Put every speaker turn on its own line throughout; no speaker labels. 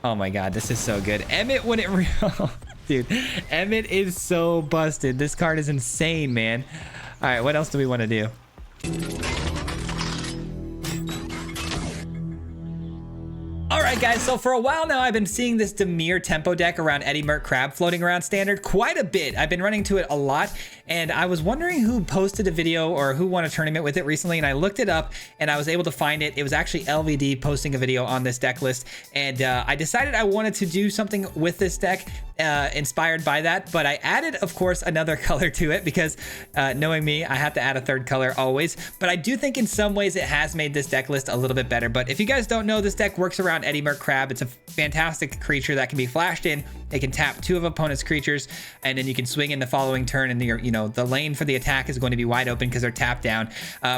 Oh my god, this is so good. Emmett wouldn't real. Dude, Emmett is so busted. This card is insane, man. All right, what else do we want to do? All right, guys, so for a while now, I've been seeing this Dimir tempo deck around Eddie Merc Crab floating around standard quite a bit. I've been running to it a lot, and I was wondering who posted a video or who won a tournament with it recently, and I looked it up, and I was able to find it. It was actually LVD posting a video on this deck list, and I decided I wanted to do something with this deck inspired by that, but I added, of course, another color to it because knowing me, I have to add a third color always, but I do think in some ways it has made this deck list a little bit better. But if you guys don't know, this deck works around Eddie Merc Crab. It's a fantastic creature that can be flashed in. It can tap 2 of opponent's creatures, and then you can swing in the following turn, and the lane for the attack is going to be wide open because they're tapped down.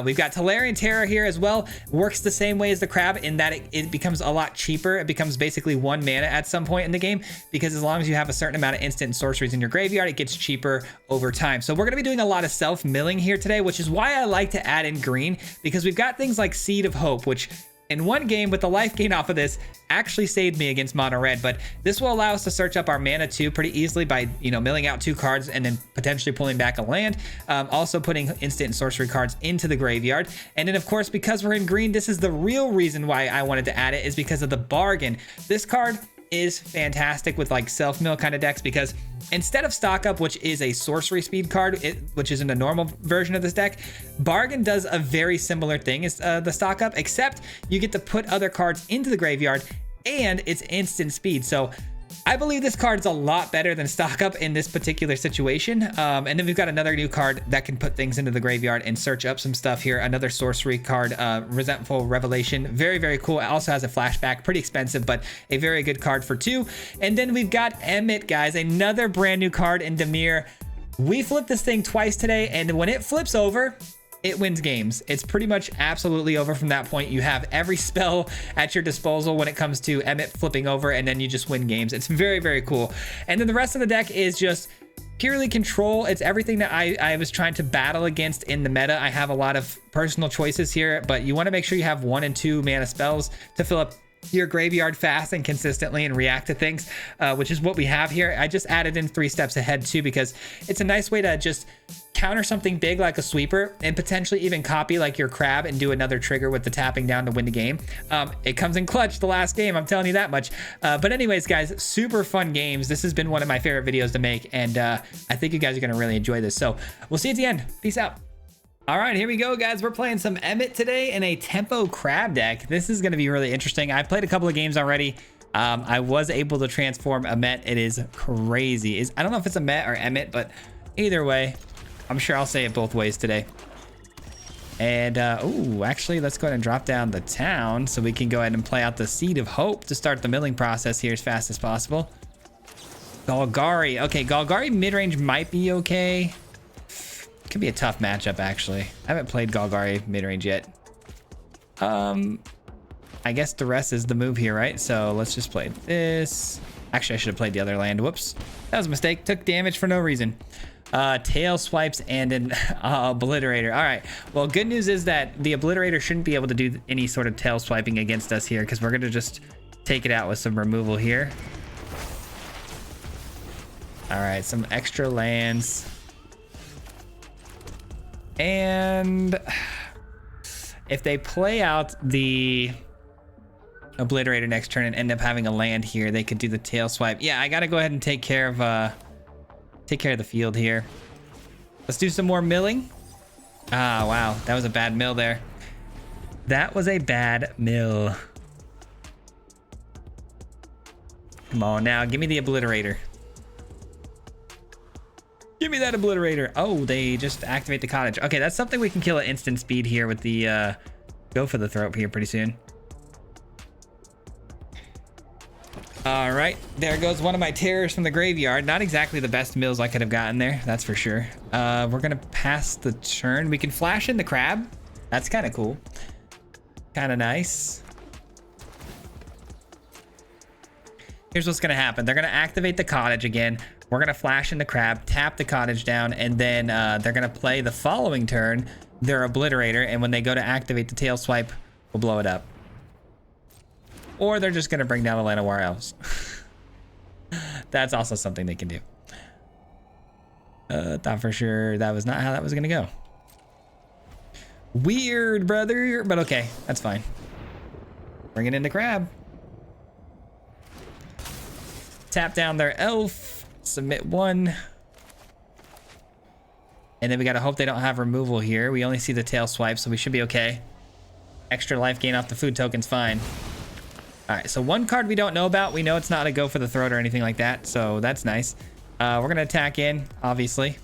We've got Tolarian Terror here as well. Works the same way as the Crab in that it becomes a lot cheaper. It becomes basically 1 mana at some point in the game, because as long as you have a certain amount of instant sorceries in your graveyard, it gets cheaper over time. So we're going to be doing a lot of self-milling here today, which is why I like to add in green, because we've got things like Seed of Hope, which in one game with the life gain off of this actually saved me against mono red, but this will allow us to search up our mana too pretty easily by milling out 2 cards and then potentially pulling back a land, also putting instant sorcery cards into the graveyard. And then of course, because we're in green, this is the real reason why I wanted to add it, is because of the bargain. This card is fantastic with like self-mill kind of decks, because instead of stock up, which is a sorcery speed card, which is in the normal version of this deck, bargain does a very similar thing as the stock up, except you get to put other cards into the graveyard and it's instant speed. So I believe this card is a lot better than stock up in this particular situation. And then we've got another new card that can put things into the graveyard and search up some stuff here. Another sorcery card, Resentful Revelation. Very, very cool. It also has a flashback, pretty expensive, but a very good card for 2. And then we've got Emmett, guys, another brand new card in Dimir. We flipped this thing twice today, and when it flips over, it wins games. It's pretty much absolutely over from that point. You have every spell at your disposal when it comes to Emmett flipping over, and then you just win games. It's very, very cool. And then the rest of the deck is just purely control. It's everything that I was trying to battle against in the meta. I have a lot of personal choices here, but you want to make sure you have 1 and 2 mana spells to fill up your graveyard fast and consistently and react to things, which is what we have here. I just added in 3 steps ahead too, because it's a nice way to just counter something big like a sweeper and potentially even copy like your Crab and do another trigger with the tapping down to win the game. It comes in clutch the last game, I'm telling you that much. But anyways, guys, super fun games. This has been one of my favorite videos to make, and I think you guys are going to really enjoy this. So we'll see you at the end. Peace out. All right, here we go, guys. We're playing some Emmett today in a tempo Crab deck. This is going to be really interesting. I've played a couple of games already. I was able to transform Emmett. It is crazy. I don't know if it's Emmett or Emmett, but either way, I'm sure I'll say it both ways today. And, ooh, actually, let's go ahead and drop down the town so we can go ahead and play out the Seed of Hope to start the milling process here as fast as possible. Golgari. Okay, Golgari mid-range might be okay. Could be a tough matchup, actually. I haven't played Golgari mid-range yet. I guess the rest is the move here, right? So let's just play this. Actually, I should have played the other land. Whoops. That was a mistake. Took damage for no reason. Tail swipes and an obliterator. All right. Well, good news is that the obliterator shouldn't be able to do any sort of tail swiping against us here, because we're going to just take it out with some removal here. All right. Some extra lands. And if they play out the obliterator next turn and end up having a land here, they could do the tail swipe. Yeah, I gotta go ahead and take care of the field here. Let's do some more milling. Ah, wow, that was a bad mill there. That was a bad mill. Come on now, give me the obliterator. Give me that obliterator. Oh, they just activate the cottage. Okay, that's something we can kill at instant speed here with the go for the throat here pretty soon. All right, there goes one of my terrors from the graveyard. Not exactly the best mills I could have gotten there, that's for sure. We're gonna pass the turn. We can flash in the Crab. That's kind of cool. Kind of nice. Here's what's gonna happen. They're gonna activate the cottage again. We're gonna flash in the Crab, tap the cottage down, and then they're gonna play the following turn their obliterator, and when they go to activate the tail swipe, we'll blow it up. Or they're just going to bring down the Llanowar Elves. That's also something they can do. Thought for sure that was not how that was going to go. Weird, brother. But okay, that's fine. Bringing in the crab. Tap down their elf. Submit 1. And then we got to hope they don't have removal here. We only see the tail swipe, so we should be okay. Extra life gain off the food token's fine. All right, so one card we don't know about. We know it's not a go for the throat or anything like that, so that's nice. We're going to attack in, obviously.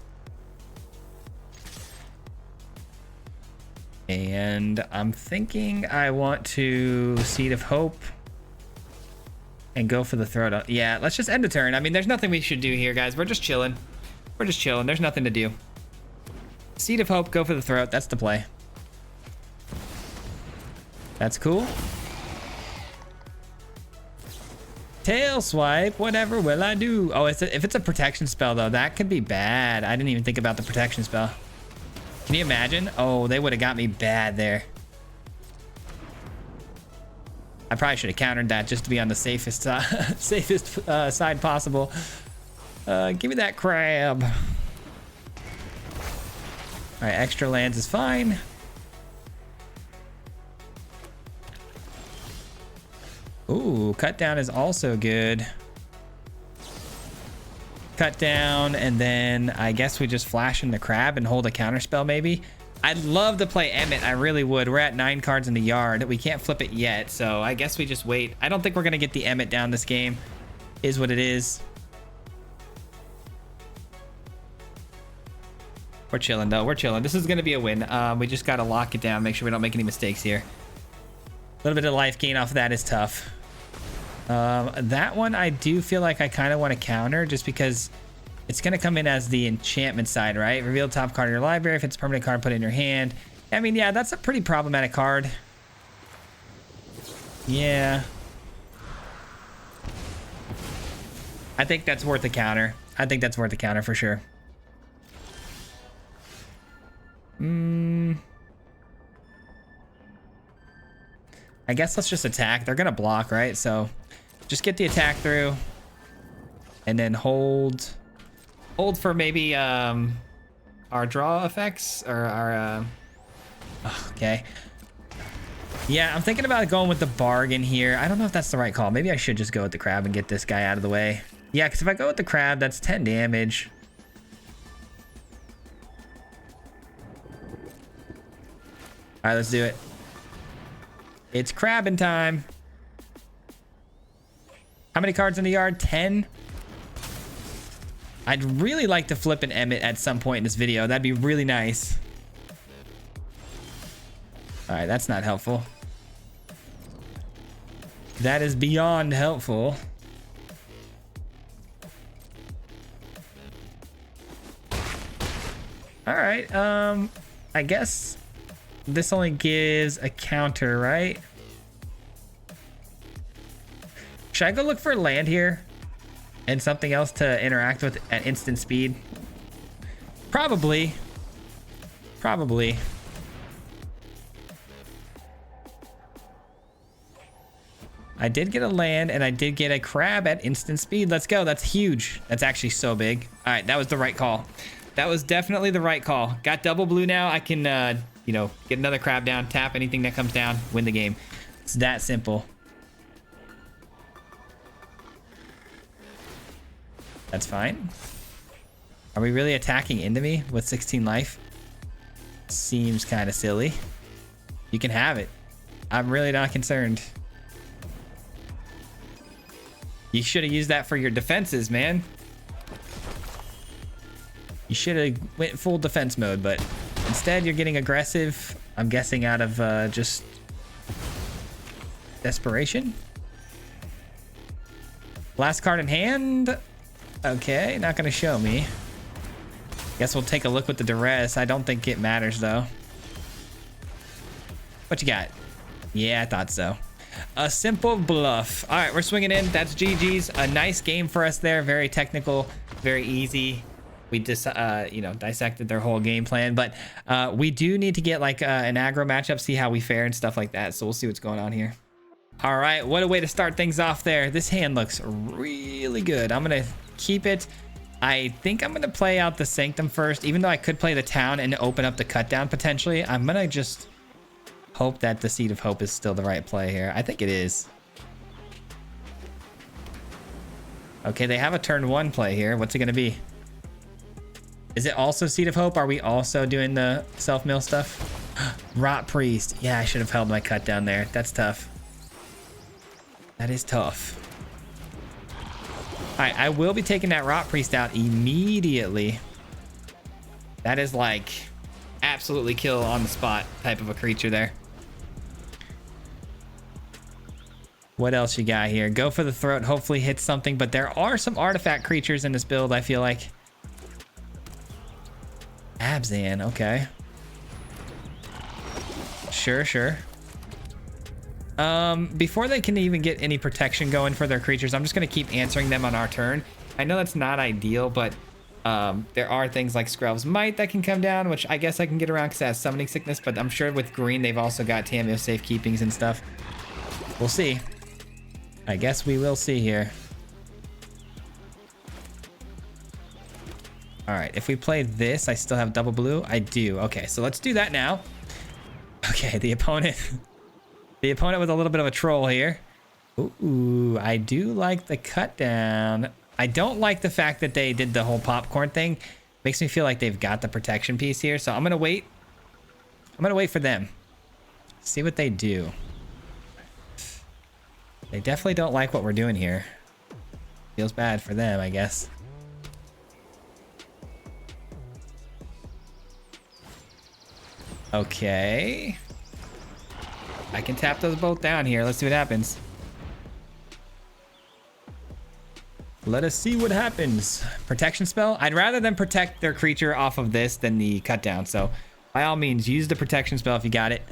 And I'm thinking I want to Seed of Hope and go for the throat. Yeah, let's just end the turn. I mean, there's nothing we should do here, guys. We're just chilling. We're just chilling. There's nothing to do. Seed of Hope, go for the throat. That's the play. That's cool. Tail swipe, whatever will I do? Oh, if it's a protection spell, though, that could be bad. I didn't even think about the protection spell. Can you imagine? Oh, they would have got me bad there. I probably should have countered that just to be on the safest, side possible. Give me that crab. All right, extra lands is fine. Ooh, cut down is also good. Cut down, and then I guess we just flash in the crab and hold a counter spell maybe. I'd love to play Emmett, I really would. We're at 9 cards in the yard. We can't flip it yet, so I guess we just wait. I don't think we're gonna get the Emmett down this game. Is what it is. We're chilling though, we're chilling. This is gonna be a win. We just gotta lock it down, make sure we don't make any mistakes here. A little bit of life gain off of that is tough. That one I do feel like I kind of want to counter just because it's going to come in as the enchantment side, right? Reveal top card of your library. If it's a permanent card, put it in your hand. I mean, yeah, that's a pretty problematic card. Yeah. I think that's worth a counter. I think that's worth a counter for sure. I guess let's just attack. They're going to block, right? So just get the attack through and then hold for maybe our draw effects or our okay. Yeah, I'm thinking about going with the bargain here. I don't know if that's the right call. Maybe I should just go with the crab and get this guy out of the way. Yeah, because if I go with the crab, that's 10 damage. All right, let's do it. It's crabbing time. How many cards in the yard? 10. I'd really like to flip an Emmett at some point in this video. That'd be really nice. All right, that's not helpful. That is beyond helpful. All right, I guess this only gives a counter, right? Should I go look for land here and something else to interact with at instant speed? Probably. Probably. I did get a land and I did get a crab at instant speed. Let's go. That's huge. That's actually so big. All right, that was the right call. That was definitely the right call. Got double blue now. I can, you know, get another crab down, tap anything that comes down, win the game. It's that simple. That's fine. Are we really attacking into me with 16 life? Seems kind of silly. You can have it. I'm really not concerned. You should have used that for your defenses, man. You should have went full defense mode, but instead you're getting aggressive. I'm guessing out of just desperation. Last card in hand. Okay, not gonna show me. Guess we'll take a look with the duress. I don't think it matters though. What you got? Yeah, I thought so. A simple bluff. All right, we're swinging in. That's GG's. A nice game for us there. Very technical, very easy. We just, you know, dissected their whole game plan, but we do need to get like an aggro matchup, see how we fare and stuff like that. So we'll see what's going on here. All right, what a way to start things off there. This hand looks really good. I'm gonna keep it. I think I'm gonna play out the Sanctum first, even though I could play the town and open up the cut down potentially. I'm gonna just hope that the Seed of Hope is still the right play here. I think it is. Okay, they have a turn 1 play here. What's it gonna be? Is it also Seed of Hope? Are we also doing the self-mill stuff? Rot Priest. Yeah, I should have held my cut down there. That's tough. That is tough. All right, I will be taking that Rot Priest out immediately. That is like absolutely kill on the spot type of a creature there. What else you got here? Go for the throat, hopefully hit something, but there are some artifact creatures in this build, I feel like. Abzan, okay. Sure. Before they can even get any protection going for their creatures, I'm just going to keep answering them on our turn. I know that's not ideal, but there are things like Skrelv's Might that can come down, which I guess I can get around because it has Summoning Sickness, but I'm sure with green, they've also got Tameo Safekeepings and stuff. We'll see. I guess we will see here. All right, if we play this, I still have double blue. I do. Okay, so let's do that now. Okay, the opponent with a little bit of a troll here. Ooh, I do like the cut down. I don't like the fact that they did the whole popcorn thing. Makes me feel like they've got the protection piece here. So I'm gonna wait. I'm gonna wait for them. See what they do. They definitely don't like what we're doing here. Feels bad for them, I guess. Okay. I can tap those both down here. Let's see what happens. Let us see what happens. Protection spell. I'd rather them protect their creature off of this than the cut down. So by all means, use the protection spell if you got it.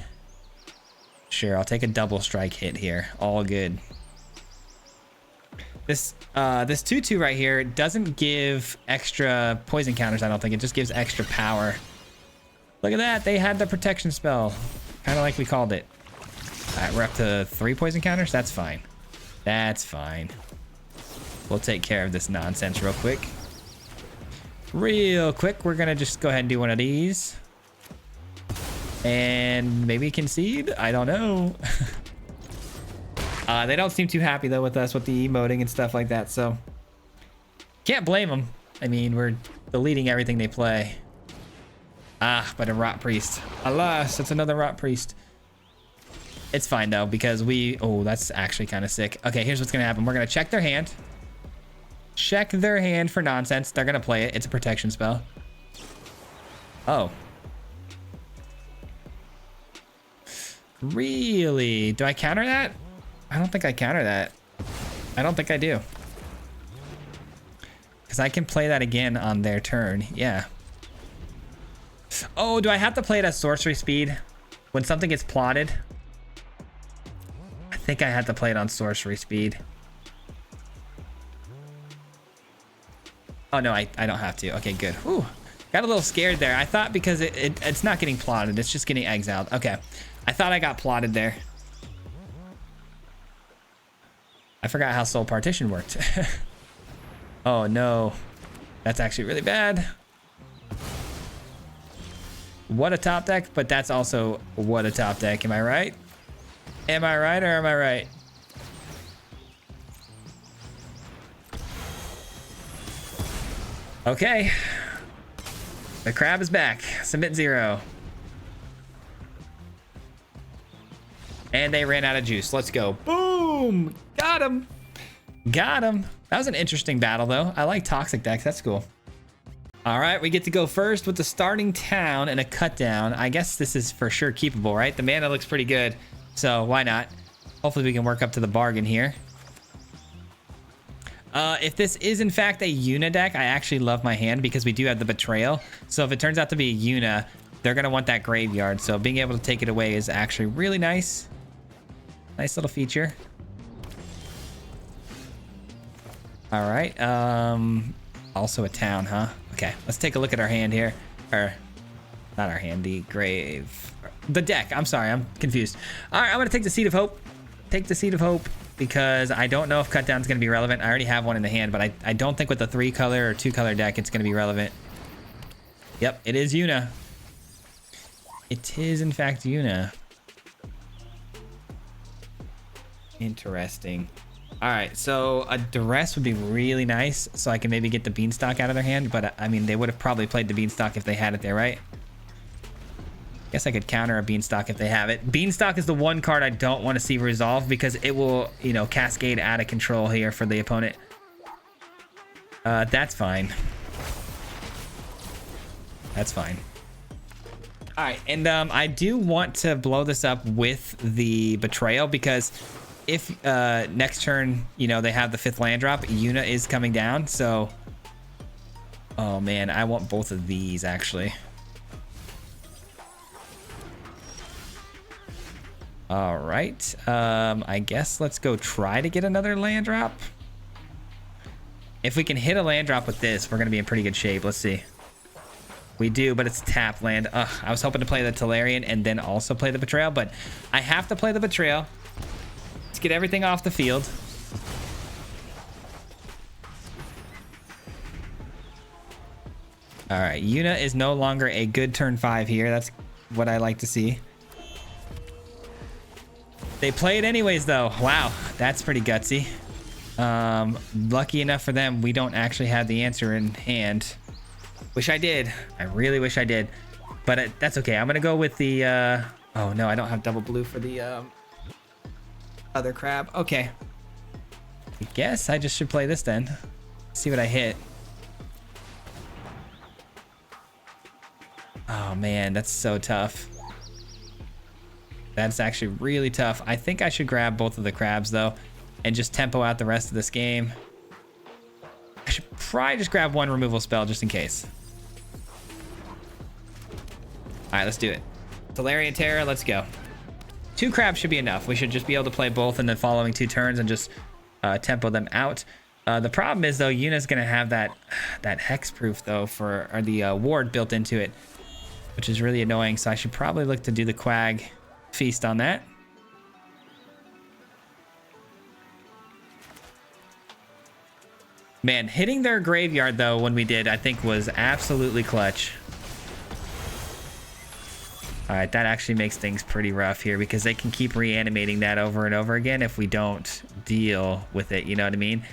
Sure, I'll take a double strike hit here. All good. This 2/2 right here doesn't give extra poison counters, I don't think. It just gives extra power. Look at that. They had the protection spell. Kind of like we called it. All right, we're up to 3 poison counters. That's fine. That's fine. We'll take care of this nonsense real quick. Real quick, we're going to just go ahead and do one of these. And maybe concede? I don't know. They don't seem too happy, though, with us with the emoting and stuff like that. So, can't blame them. I mean, we're deleting everything they play. Ah, but a Rot Priest. Alas, it's another Rot Priest. It's fine, though, because we... Oh, that's actually kind of sick. Okay, here's what's going to happen. We're going to check their hand. Check their hand for nonsense. They're going to play it. It's a protection spell. Oh. Really? Do I counter that? I don't think I counter that. I don't think I do. Because I can play that again on their turn. Yeah. Oh, do I have to play it at sorcery speed when something gets plotted? I think I had to play it on sorcery speed. Oh, no, I don't have to. Okay, good. Whew. Got a little scared there. I thought because it's not getting plotted. It's just getting exiled. Okay. I thought I got plotted there. I forgot how Soul Partition worked. Oh, no. That's actually really bad. What a top deck, but that's also what a top deck. Am I right? Am I right or am I right? Okay. The crab is back. Submit 0. And they ran out of juice. Let's go. Boom! Got him. Got him. That was an interesting battle, though. I like toxic decks. That's cool. All right, we get to go first with the starting town and a cut down. I guess this is for sure keepable, right? The mana looks pretty good, so why not? Hopefully we can work up to the bargain here. If this is in fact a Yuna deck, I actually love my hand because we do have the Betrayal. So if it turns out to be a Yuna, they're going to want that graveyard. So being able to take it away is actually really nice. Nice little feature. All right. Also a town, huh? Okay, let's take a look at our hand here. Or, not our hand, the grave. The deck. I'm sorry, I'm confused. All right, I'm going to take the Seed of Hope. take the Seed of Hope because I don't know if cut down is going to be relevant. I already have one in the hand, but I don't think with the 3-color or 2-color deck it's going to be relevant. Yep, it is Yuna. It is in fact Yuna. Interesting. All right, so a duress would be really nice, so I can maybe get the Beanstalk out of their hand. But I mean, they would have probably played the Beanstalk if they had it there, right? Guess I could counter a Beanstalk if they have it. Beanstalk is the one card I don't want to see resolve because it will, you know, cascade out of control here for the opponent. That's fine. That's fine. All right, and I do want to blow this up with the Betrayal because if next turn, you know, they have the 5th land drop, Yuna is coming down. So, oh man, I want both of these actually. All right, I guess let's go try to get another land drop. If we can hit a land drop with this, we're gonna be in pretty good shape. Let's see. We do, but it's tap land. Ugh, I was hoping to play the Tolarian and then also play the Betrayal, but I have to play the Betrayal. Let's get everything off the field. All right, Yuna is no longer a good turn 5 here. That's what I like to see. They play it anyways, though. Wow, that's pretty gutsy. Lucky enough for them, we don't actually have the answer in hand. Wish I did. I really wish I did. But that's okay. I'm going to go with the... oh, no, I don't have double blue for the other crab. Okay. I guess I just should play this then. See what I hit. Oh, man, that's so tough. That's actually really tough. I think I should grab both of the crabs, though, and just tempo out the rest of this game. I should probably just grab one removal spell just in case. All right, let's do it. Tolarian Terror, let's go. 2 crabs should be enough. We should just be able to play both in the following 2 turns and just tempo them out. The problem is, though, Yuna's going to have that hexproof, though, or the ward built into it, which is really annoying. So I should probably look to do the Quag Feast on that. Man, hitting their graveyard, though, when we did, I think was absolutely clutch. All right, that actually makes things pretty rough here because they can keep reanimating that over and over again if we don't deal with it, you know what I mean?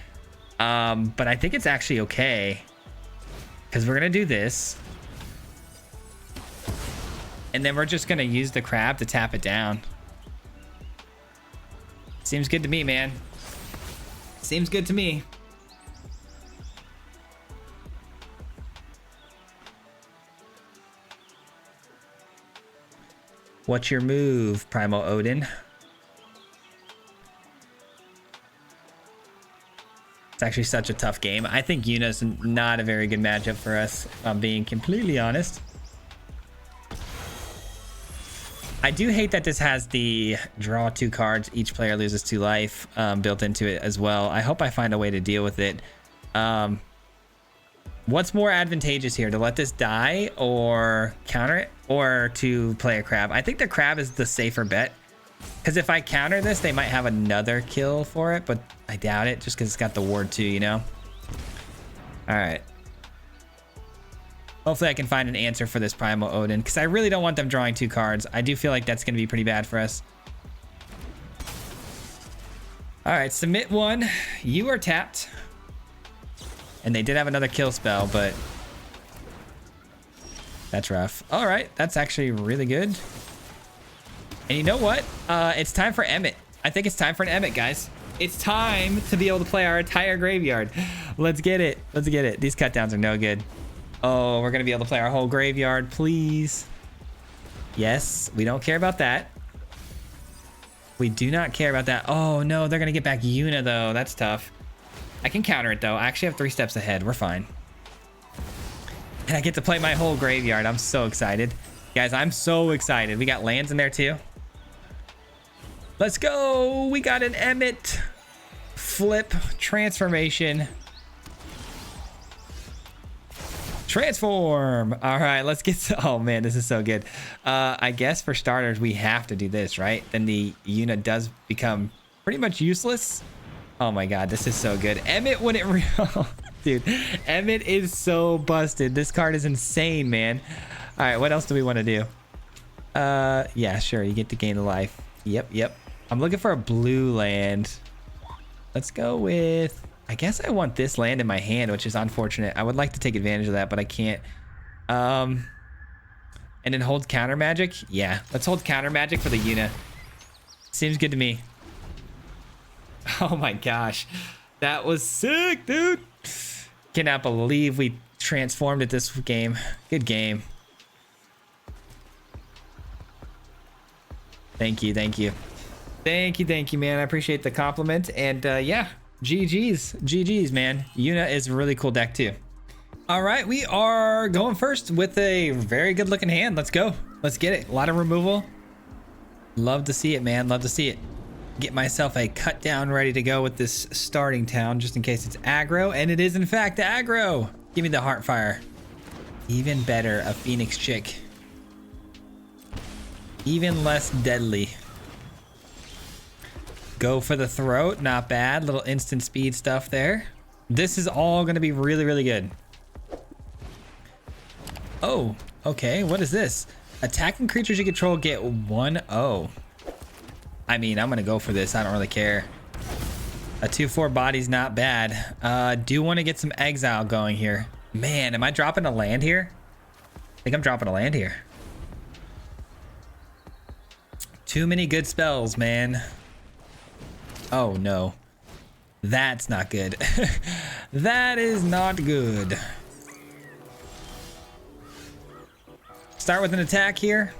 But I think it's actually okay because we're going to do this. And then we're just going to use the crab to tap it down. Seems good to me, man. Seems good to me. What's your move, Primal Odin? It's actually such a tough game. I think Yuna's not a very good matchup for us, if I'm being completely honest. I do hate that this has the draw 2 cards, each player loses 2 life built into it as well. I hope I find a way to deal with it. What's more advantageous here, to let this die or counter it, or to play a crab? I think the crab is the safer bet because if I counter this, they might have another kill for it, but I doubt it just because it's got the ward too, you know? All right. Hopefully I can find an answer for this Primal Odin because I really don't want them drawing 2 cards. I do feel like that's going to be pretty bad for us. All right, submit 1. You are tapped. And they did have another kill spell, but that's rough. All right, that's actually really good. And you know what? It's time for Emmet. I think it's time for an Emmet, guys. It's time to be able to play our entire graveyard. Let's get it. Let's get it. These cutdowns are no good. Oh, we're going to be able to play our whole graveyard, please. Yes, we don't care about that. We do not care about that. Oh, no, they're going to get back Yuna, though. That's tough. I can counter it, though. I actually have 3 steps ahead. We're fine. And I get to play my whole graveyard. I'm so excited. Guys, I'm so excited. We got lands in there, too. Let's go. We got an Emmet. Flip. Transformation. Transform. All right, let's get to... Oh, man, this is so good. I guess for starters, we have to do this, right? Then the Yuna does become pretty much useless. Oh my god, this is so good. Emmett wouldn't dude, Emmett is so busted. This card is insane, man. All right, what else do we want to do? Yeah, sure, you get to gain a life. Yep. I'm looking for a blue land. Let's go with, I guess I want this land in my hand, which is unfortunate. I would like to take advantage of that, but I can't. And then hold counter magic. Yeah, let's hold counter magic for the Yuna. Seems good to me. Oh my gosh, that was sick, dude. Cannot believe we transformed it this game. Good game. Thank you, man. I appreciate the compliment. And yeah, GG's, man. Yuna is a really cool deck too. All right, we are going first with a very good looking hand. Let's go. Let's get it. A lot of removal. Love to see it, man. Love to see it. Get myself a cut down ready to go with this starting town just in case it's aggro, and it is in fact aggro. Give me the Heartfire. Even better, a Phoenix Chick. Even less deadly. Go for the throat, not bad. Little instant speed stuff there. This is all gonna be really, really good. Oh, okay, what is this? Attacking creatures you control get 1/0. I mean, I'm gonna go for this. I don't really care. A 2/4 body's not bad. Do want to get some exile going here. Man, am I dropping a land here? I think I'm dropping a land here. Too many good spells, man. Oh no. That's not good. That is not good. Start with an attack here.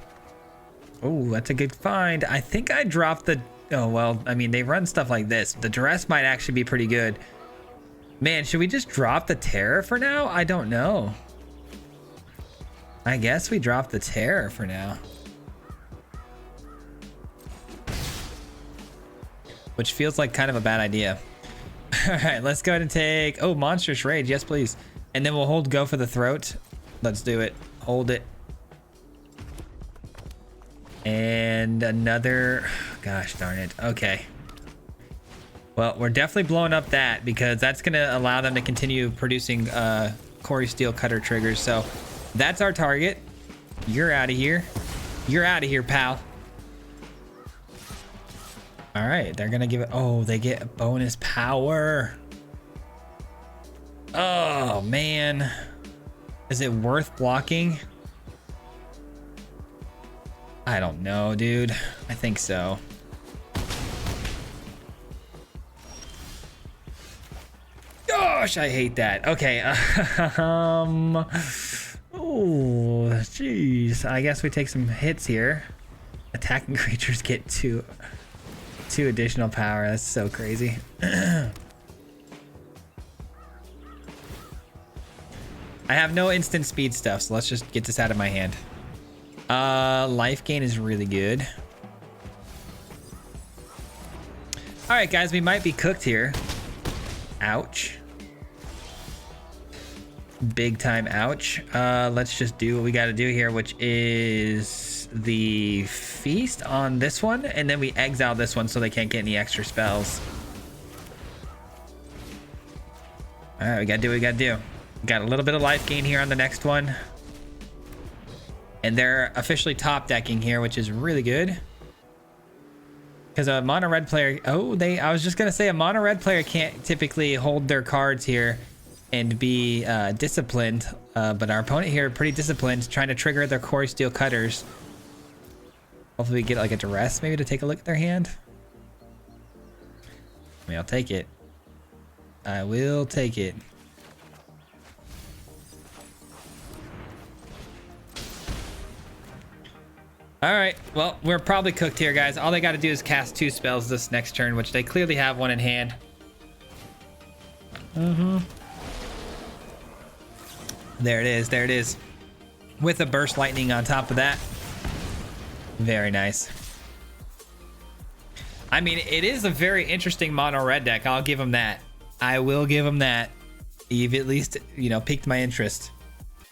Oh, that's a good find. I think I dropped the... Oh, well, I mean, they run stuff like this. The duress might actually be pretty good. Man, should we just drop the terror for now? I don't know. I guess we drop the terror for now. Which feels like kind of a bad idea. All right, let's go ahead and take... Oh, Monstrous Rage. Yes, please. And then we'll hold go for the throat. Let's do it. Hold it. And another, gosh darn it. Okay. Well, we're definitely blowing up that because that's going to allow them to continue producing Core Steel Cutter triggers. So that's our target. You're out of here. You're out of here, pal. All right. They're going to give it. Oh, they get a bonus power. Oh, man. Is it worth blocking? I don't know, dude. I think so. Gosh, I hate that. Okay. Oh, jeez. I guess we take some hits here. Attacking creatures get two additional power. That's so crazy. I have no instant speed stuff, so let's just get this out of my hand. Life gain is really good. All right, guys, we might be cooked here. Ouch. Big time ouch. Let's just do what we got to do here, which is the feast on this one, and then we exile this one so they can't get any extra spells. All right, we got to do what we got to do. Got a little bit of life gain here on the next one. And they're officially top decking here, which is really good. Because a mono red player, I was just gonna say a mono red player can't typically hold their cards here and be disciplined. But our opponent here pretty disciplined, trying to trigger their Core Steel Cutters. Hopefully we get like a duress maybe to take a look at their hand. I mean, I'll take it. I will take it. All right, well, we're probably cooked here, guys. All they got to do is cast 2 spells this next turn, which they clearly have one in hand. There it is. There it is. With a Burst Lightning on top of that. Very nice. I mean, it is a very interesting mono red deck. I'll give them that. I will give them that. You've at least, piqued my interest.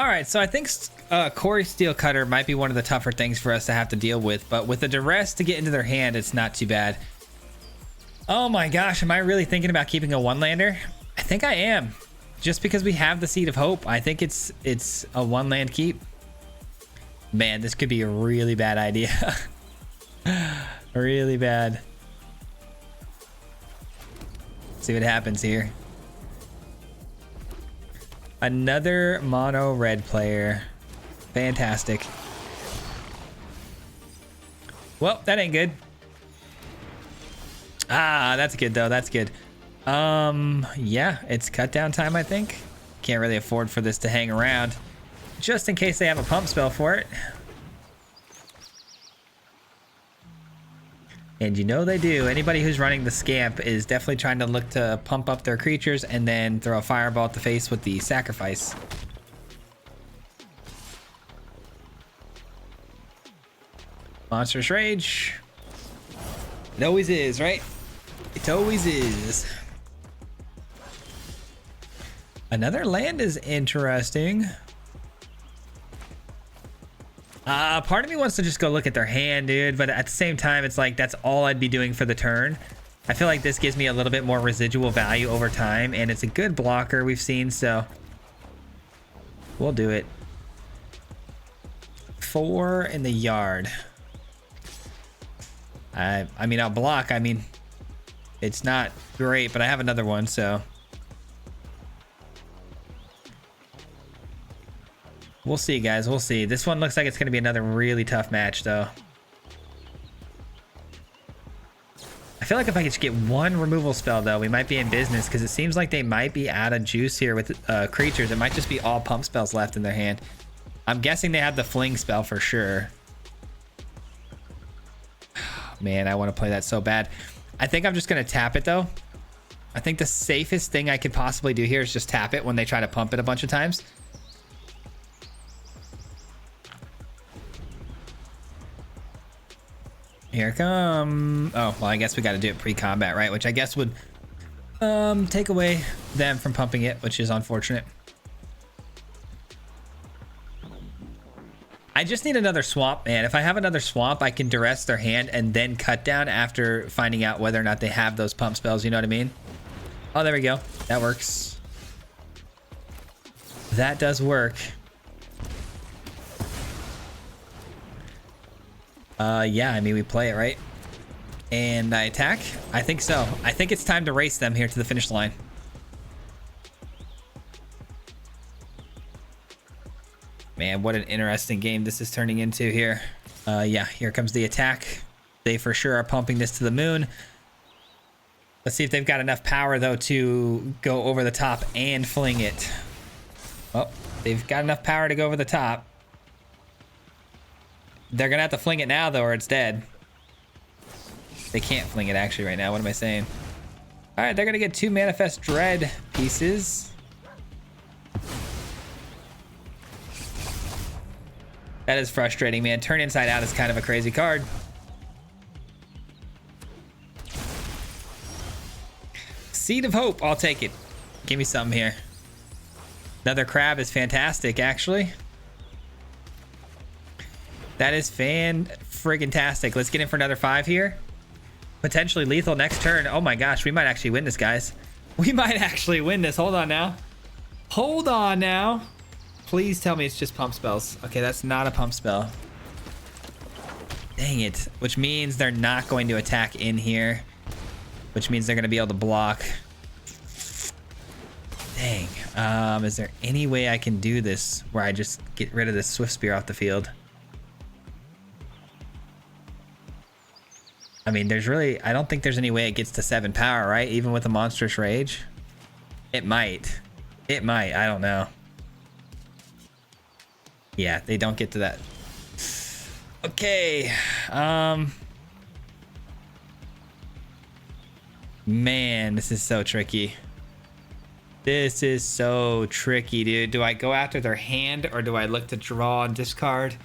All right, so I think Core Steel Cutter might be one of the tougher things for us to have to deal with, but with the duress to get into their hand, it's not too bad. Oh my gosh, am I really thinking about keeping a one-lander? I think I am. Just because we have the Seed of Hope, I think it's a one-land keep. Man, this could be a really bad idea. Really bad. See what happens here. Another mono red player. Fantastic. Well, that ain't good. Ah, that's good though. That's good. Yeah, it's cut down time, I think. Can't really afford for this to hang around. Just in case they have a pump spell for it. And you know they do. Anybody who's running the Scamp is definitely trying to look to pump up their creatures and then throw a fireball at the face with the sacrifice. Monstrous Rage. It always is, right? It always is. Another land is interesting. Part of me wants to just go look at their hand, dude, but at the same time, it's like that's all I'd be doing for the turn. I feel like this gives me a little bit more residual value over time, and it's a good blocker we've seen, so we'll do it. 4 in the yard. I mean, I'll block. I mean, it's not great, but I have another one, so we'll see, guys. We'll see. This one looks like it's going to be another really tough match, though. I feel like if I could just get one removal spell, though, we might be in business, because it seems like they might be out of juice here with creatures. It might just be all pump spells left in their hand. I'm guessing they have the fling spell for sure. Man, I want to play that so bad. I think I'm just going to tap it, though. I think the safest thing I could possibly do here is just tap it when they try to pump it a bunch of times. Here come. Oh, well, I guess we got to do it pre-combat, right? Which I guess would take away them from pumping it, which is unfortunate. I just need another swamp, man. If I have another swamp, I can duress their hand and then cut down after finding out whether or not they have those pump spells. You know what I mean? Oh, there we go. That works. That does work. Yeah, I mean, we play it, right? And I attack? I think so. I think it's time to race them here to the finish line. Man, what an interesting game this is turning into here. Yeah, here comes the attack. They for sure are pumping this to the moon. Let's see if they've got enough power, though, to go over the top and fling it. Oh, they've got enough power to go over the top. They're going to have to fling it now, though, or it's dead. They can't fling it, actually, right now. What am I saying? All right, they're going to get 2 Manifest Dread pieces. That is frustrating, man. Turn Inside Out is kind of a crazy card. Seed of Hope. I'll take it. Give me something here. Another crab is fantastic, actually. That is fan-friggin-tastic. Let's get in for another 5 here. Potentially lethal next turn. Oh my gosh, we might actually win this, guys. We might actually win this. Hold on now. Hold on now. Please tell me it's just pump spells. Okay, that's not a pump spell. Dang it. Which means they're not going to attack in here. Which means they're going to be able to block. Dang. Is there any way I can do this where I just get rid of this Swift Spear off the field? I mean, I don't think there's any way it gets to 7 power, right? Even with a Monstrous Rage? It might. It might. I don't know. Yeah, they don't get to that. Okay. Man, this is so tricky. This is so tricky, dude. Do I go after their hand or do I look to draw and discard?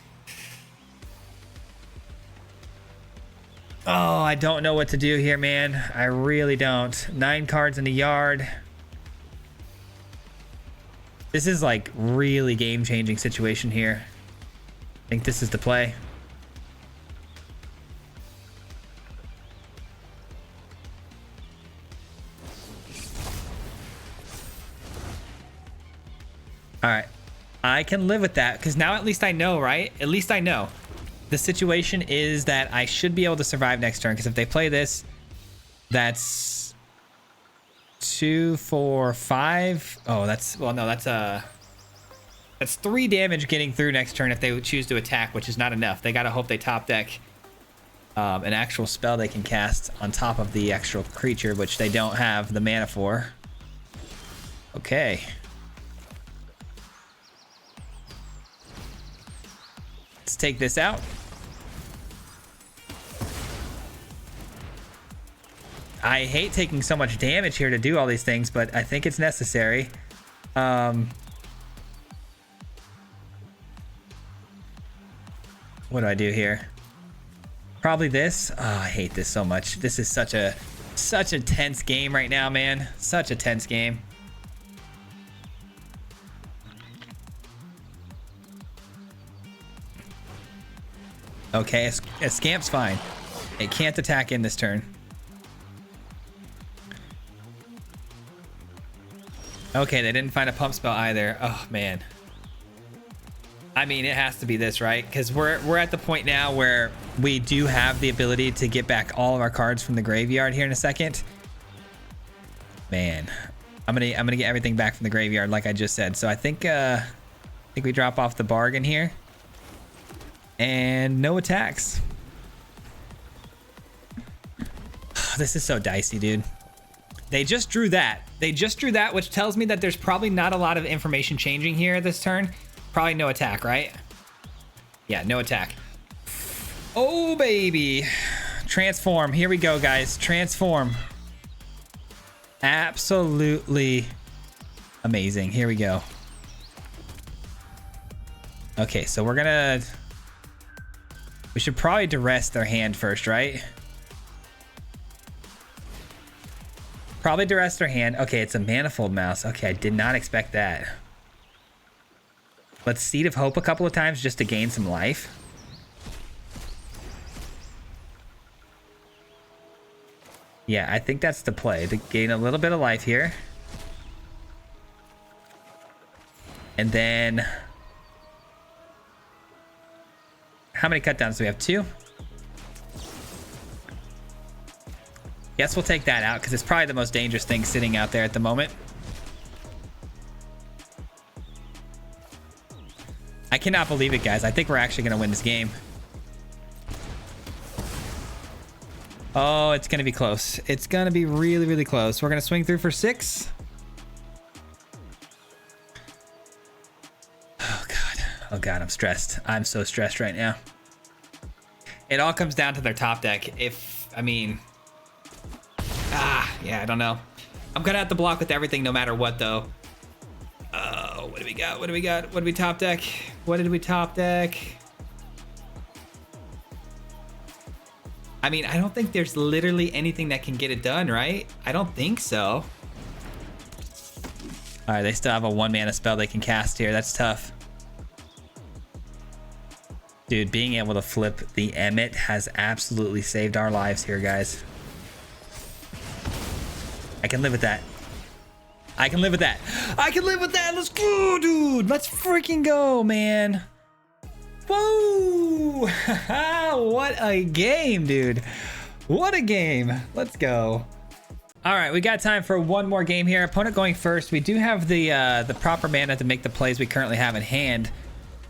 Oh, I don't know what to do here, man. I really don't. 9 cards in the yard. This is like really game-changing situation here. I think this is the play. All right. I can live with that because now at least I know, right? At least I know. The situation is that I should be able to survive next turn because if they play this, that's 2, 4, 5. Oh, that's, well, no, that's 3 damage getting through next turn if they choose to attack, which is not enough. They got to hope they top deck an actual spell they can cast on top of the actual creature, which they don't have the mana for. Okay. Let's take this out. I hate taking so much damage here to do all these things, but I think it's necessary. What do I do here? Probably this. Oh, I hate this so much. This is such a tense game right now, man. Such a tense game. Okay, a Scamp's fine. It can't attack in this turn. Okay, they didn't find a pump spell either. Oh, man. I mean, it has to be this, right? Because we're at the point now where we do have the ability to get back all of our cards from the graveyard here in a second. Man, I'm gonna get everything back from the graveyard, like I just said. So I think we drop off the bargain here. And no attacks. This is so dicey, dude. They just drew that. They just drew that, which tells me that there's probably not a lot of information changing here this turn. Probably no attack, right? Yeah, no attack. Oh, baby. Transform. Here we go, guys. Transform. Absolutely amazing. Here we go. Okay, so we're gonna... We should probably duress their hand first, right? Probably duress their hand. Okay, it's a manifold mouse. Okay, I did not expect that. Let's Seed of Hope a couple of times just to gain some life. Yeah, I think that's the play, to gain a little bit of life here. And then... How many cutdowns do we have? 2? Guess we'll take that out because it's probably the most dangerous thing sitting out there at the moment. I cannot believe it, guys. I think we're actually going to win this game. Oh, it's going to be close. It's going to be really, really close. We're going to swing through for 6. Oh, God. Oh, God, I'm stressed. I'm so stressed right now. It all comes down to their top deck. I mean... yeah, I don't know. I'm going to have to block with everything no matter what, though. What do we got? What do we got? What did we top deck? What did we top deck? I mean, I don't think there's literally anything that can get it done, right? I don't think so. All right, they still have a 1-mana spell they can cast here. That's tough. Dude, being able to flip the Emmet has absolutely saved our lives here, guys. I can live with that. I can live with that. I can live with that. Let's go, dude. Let's freaking go, man. Whoa. What a game, dude. What a game. Let's go. All right, we got time for one more game here. Opponent going first. We do have the proper mana to make the plays we currently have in hand.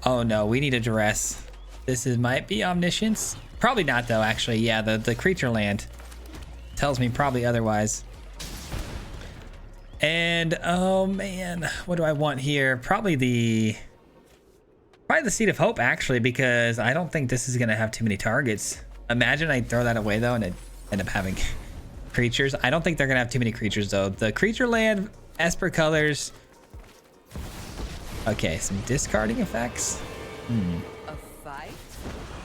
Oh, no. We need a duress. This might be Omniscience. Probably not, though, actually. Yeah, the creature land tells me probably otherwise. And, oh man, what do I want here? Probably the Seed of Hope, actually, because I don't think this is going to have too many targets. Imagine I throw that away, though, and it end up having creatures. I don't think they're going to have too many creatures, though. The creature land, Esper colors. Okay, some discarding effects.
A fight?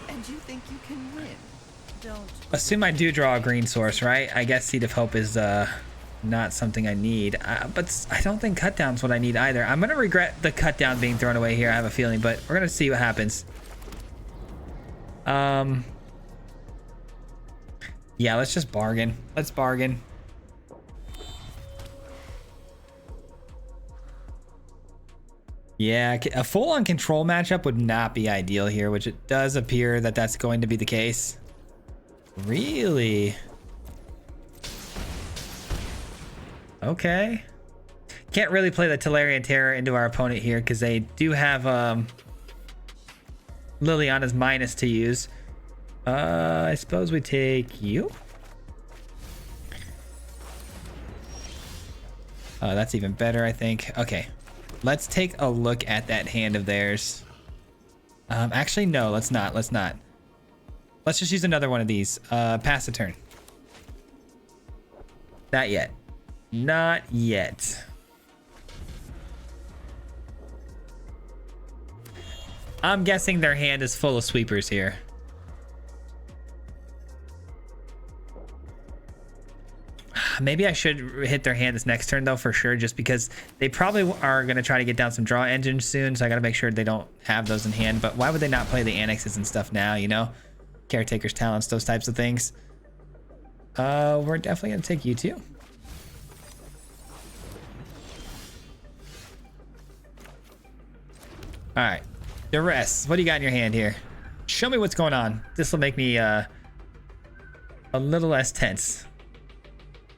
And you think you can win? Don't.
Assume I do draw a green source, right? I guess Seed of Hope is, not something I need, but I don't think cutdown's what I need either. I'm gonna regret the cutdown being thrown away here, I have a feeling, but we're gonna see what happens. Yeah, let's just bargain. Let's bargain. Yeah, a full-on control matchup would not be ideal here, which it does appear that that's going to be the case. Really? Okay. Can't really play the Tolarian Terror into our opponent here because they do have Liliana's minus to use. I suppose we take you. That's even better, I think. Okay. Let's take a look at that hand of theirs. Actually, no, let's not. Let's not. Let's just use another one of these. Pass the turn. Not yet. Not yet. I'm guessing their hand is full of sweepers here. Maybe I should hit their hand this next turn though, for sure, just because they probably are going to try to get down some draw engines soon, so I got to make sure they don't have those in hand. But why would they not play the annexes and stuff now, you know? Caretaker's talents, those types of things. We're definitely going to take you two. All right, the rest. What do you got in your hand here? Show me what's going on. This will make me a little less tense.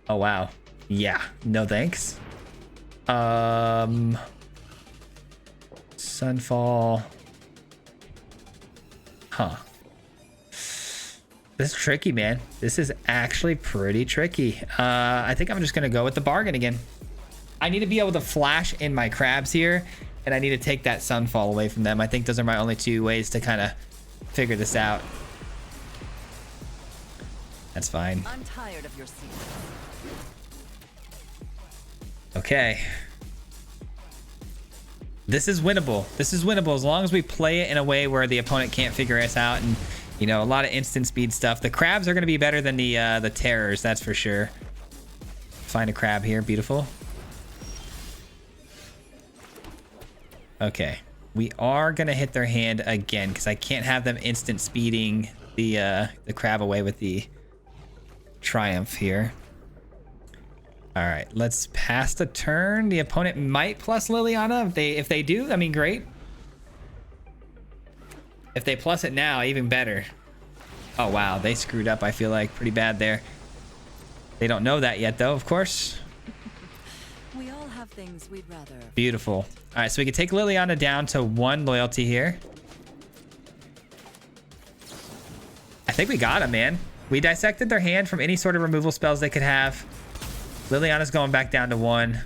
Oh, wow. Yeah, no thanks. Sunfall. Huh. This is tricky, man. This is actually pretty tricky. I think I'm just gonna go with the bargain again. I need to be able to flash in my crabs here, and I need to take that Sunfall away from them. I think those are my only two ways to kind of figure this out. That's fine.
I'm tired of your secrets.
Okay. This is winnable. This is winnable as long as we play it in a way where the opponent can't figure us out, and you know, a lot of instant speed stuff. The crabs are going to be better than the terrors, that's for sure. Find a crab here, beautiful. Okay, we are going to hit their hand again because I can't have them instant speeding the crab away with the triumph here. All right, let's pass the turn. The opponent might plus Liliana. If they do, I mean, great. If they plus it now, even better. Oh, wow, they screwed up, I feel like, pretty bad there. They don't know that yet, though, of course.
We all have things we'd rather.
Beautiful. All right, so we can take Liliana down to 1 loyalty here. I think we got him, man. We dissected their hand from any sort of removal spells they could have. Liliana's going back down to 1.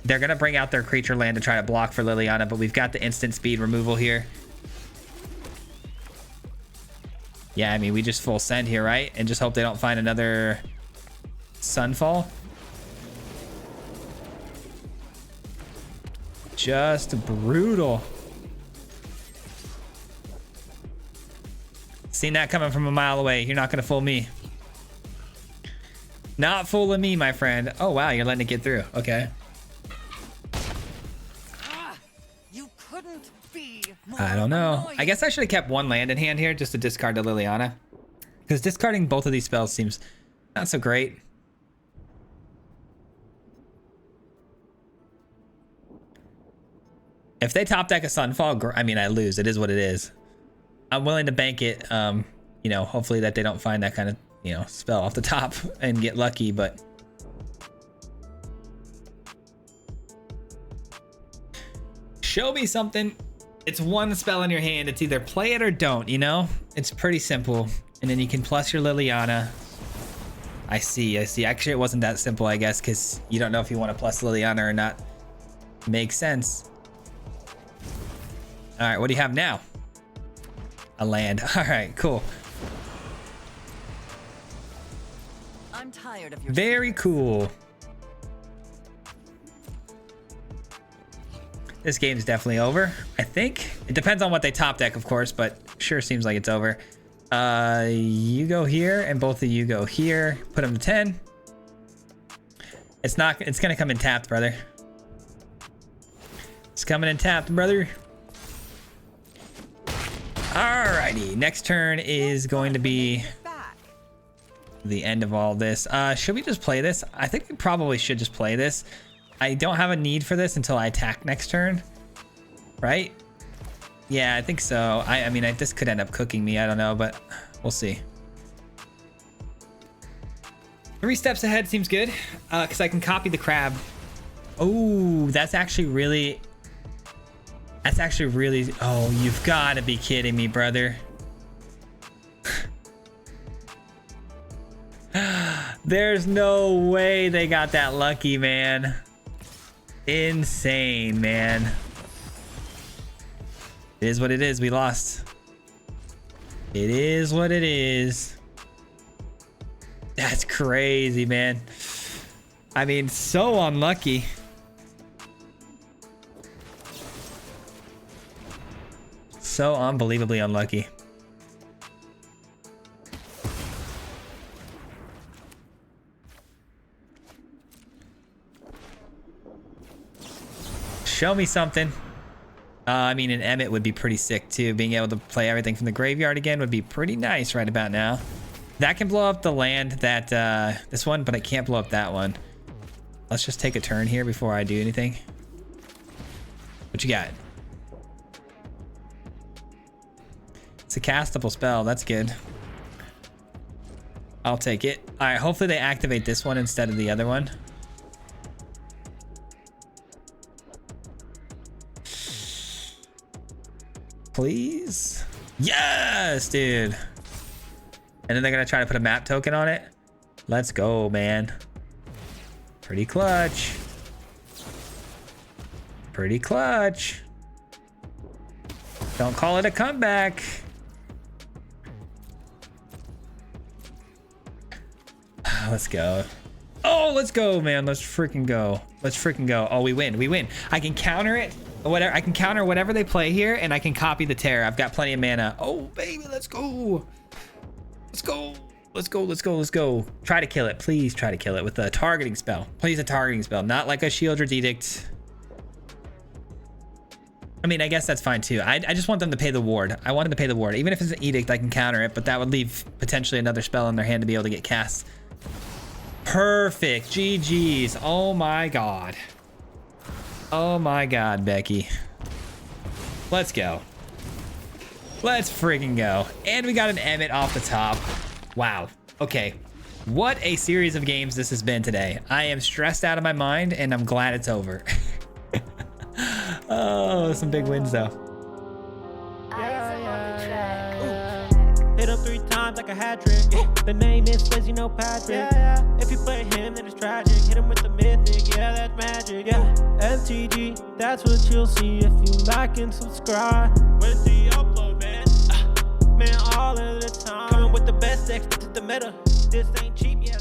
They're going to bring out their creature land to try to block for Liliana, but we've got the instant speed removal here. Yeah, I mean, we just full send here, right? And just hope they don't find another Sunfall. Just brutal. Seen that coming from a mile away. You're not going to fool me. Not fooling me, my friend. Oh, wow, you're letting it get through. Okay.
You couldn't be more
I don't know.
annoying.
I guess I should have kept 1 land in hand here just to discard to Liliana. Because discarding both of these spells seems not so great. If they top deck a Sunfall, I mean, I lose. It is what it is. I'm willing to bank it, you know, hopefully that they don't find that kind of, you know, spell off the top and get lucky, but show me something. It's 1 spell in your hand. It's either play it or don't, you know? It's pretty simple. And then you can plus your Liliana. I see. Actually, it wasn't that simple, I guess, because you don't know if you want to plus Liliana or not. Makes sense. All right, what do you have now? A land. All right, cool.
I'm tired of your
Very cool. This game's definitely over, I think. It depends on what they top deck, of course, but sure seems like it's over. You go here, and both of you go here. Put them to 10. It's gonna come in tapped, brother. It's coming in tapped, brother. Alrighty, next turn is going to be
back.
the end of all this. Should we just play this? I think we probably should just play this. I don't have a need for this until I attack next turn. right? Yeah, I think so. I mean, this could end up cooking me. I don't know, but we'll see. 3 steps ahead seems good, because I can copy the crab. Oh, that's actually really... Oh, you've got to be kidding me, brother. There's no way they got that lucky, man. Insane, man. It is what it is. We lost. It is what it is. That's crazy, man. I mean, so unlucky. So unbelievably unlucky. Show me something. I mean, an Emmett would be pretty sick too. Being able to play everything from the graveyard again would be pretty nice right about now. That can blow up the land that this one, but I can't blow up that one. Let's just take a turn here before I do anything. What you got? It's a castable spell. That's good. I'll take it. All right, hopefully they activate this one instead of the other one. Please? Yes, dude. And then they're gonna try to put a map token on it. Let's go, man. Pretty clutch. Pretty clutch. Don't call it a comeback. Let's go. Oh, let's go, man. Let's freaking go. Let's freaking go. Oh, we win. We win. I can counter it. Whatever. I can counter whatever they play here, and I can copy the terror. I've got plenty of mana. Oh, baby. Let's go. Let's go. Let's go. Let's go. Let's go. Try to kill it. Please try to kill it with a targeting spell. Please, a targeting spell. Not like a Shieldred's Edict. I mean, I guess that's fine too. I just want them to pay the ward. I want them to pay the ward. Even if it's an Edict, I can counter it, but that would leave potentially another spell in their hand to be able to get cast. Perfect. GG's. Oh my god. Oh my god, Becky. Let's go. Let's freaking go. And we got an Emmett off the top. Wow. Okay. What a series of games this has been today. I am stressed out of my mind, and I'm glad it's over. Oh, some big wins though.
Hit him 3 times like a hat trick. The name is Swayze, no Patrick. If you play him, then it's tragic. Hit him with the mythic, yeah, that's magic. MTG, that's what you'll see if you like and subscribe. With the upload, man, all of the time. Coming with the best decks to the meta. This ain't cheap, yeah.